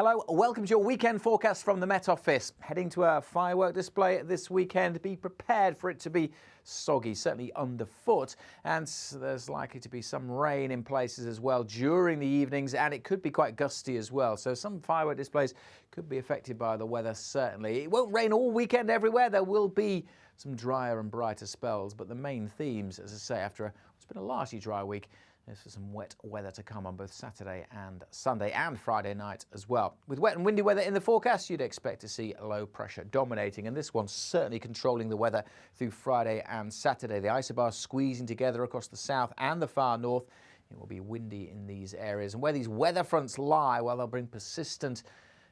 Hello, welcome to your weekend forecast from the Met Office. Heading to a firework display this weekend. Be prepared for it to be soggy, certainly underfoot, and there's likely to be some rain in places as well during the evenings, and it could be quite gusty as well. So some firework displays could be affected by the weather, certainly. It won't rain all weekend everywhere. There will be some drier and brighter spells, but the main themes, as I say, after what's been a largely dry week, there's for some wet weather to come on both Saturday and Sunday and Friday night as well. With wet and windy weather in the forecast, you'd expect to see low pressure dominating, and this one's certainly controlling the weather through Friday and Saturday. The isobars squeezing together across the south and the far north. It will be windy in these areas, and where these weather fronts lie, well, they'll bring persistent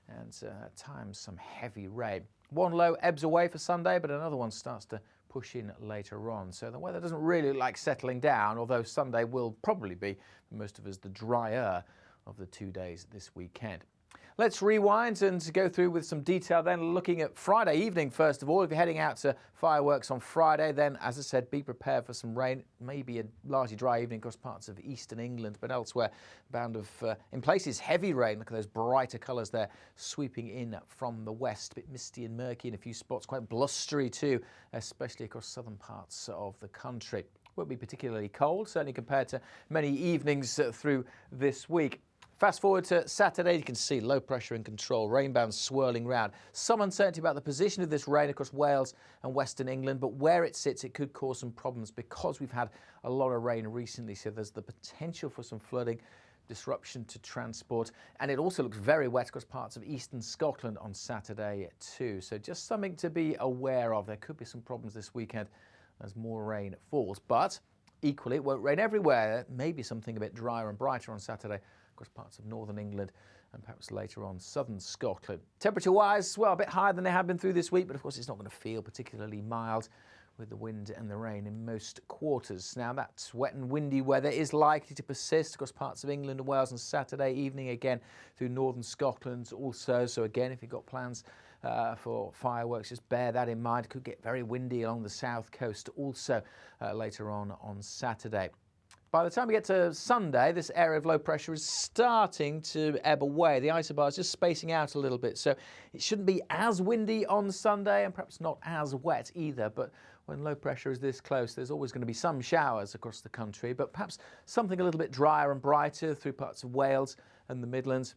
and at times some heavy rain. One low ebbs away for Sunday, but another one starts to push in later on. So the weather doesn't really look like settling down, although Sunday will probably be, for most of us, the drier of the 2 days this weekend. Let's rewind and go through with some detail then, looking at Friday evening first of all. If you're heading out to fireworks on Friday, then as I said, be prepared for some rain. Maybe a largely dry evening across parts of eastern England, but elsewhere bound of, in places, heavy rain. Look at those brighter colours there sweeping in from the west. A bit misty and murky in a few spots, quite blustery too, especially across southern parts of the country. Won't be particularly cold, certainly compared to many evenings through this week. Fast forward to Saturday, you can see low pressure in control, rain bands swirling round. Some uncertainty about the position of this rain across Wales and Western England, but where it sits, it could cause some problems because we've had a lot of rain recently, so there's the potential for some flooding, disruption to transport, and it also looks very wet across parts of eastern Scotland on Saturday too. So just something to be aware of. There could be some problems this weekend as more rain falls, but equally it won't rain everywhere. Maybe something a bit drier and brighter on Saturday across parts of northern England and perhaps later on southern Scotland. Temperature-wise, well, a bit higher than they have been through this week, but of course it's not going to feel particularly mild with the wind and the rain in most quarters. Now, that wet and windy weather is likely to persist across parts of England and Wales on Saturday evening, again through northern Scotland also. So again, if you've got plans for fireworks, just bear that in mind. It could get very windy along the south coast also later on Saturday. By the time we get to Sunday, this area of low pressure is starting to ebb away. The isobars just spacing out a little bit, so it shouldn't be as windy on Sunday and perhaps not as wet either. But when low pressure is this close, there's always going to be some showers across the country, but perhaps something a little bit drier and brighter through parts of Wales and the Midlands.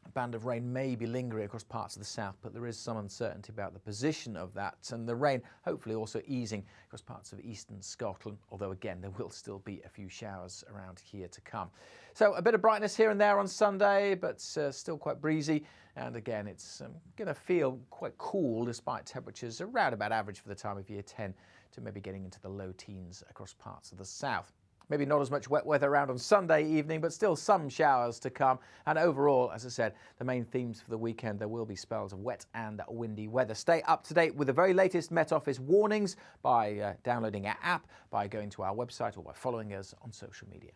A band of rain may be lingering across parts of the south, but there is some uncertainty about the position of that, and the rain hopefully also easing across parts of eastern Scotland, although again there will still be a few showers around here to come. So a bit of brightness here and there on Sunday, but still quite breezy, and again it's going to feel quite cool despite temperatures around about average for the time of year, 10 to maybe getting into the low teens across parts of the south. Maybe not as much wet weather around on Sunday evening, but still some showers to come. And overall, as I said, the main themes for the weekend, there will be spells of wet and windy weather. Stay up to date with the very latest Met Office warnings by downloading our app, by going to our website, or by following us on social media.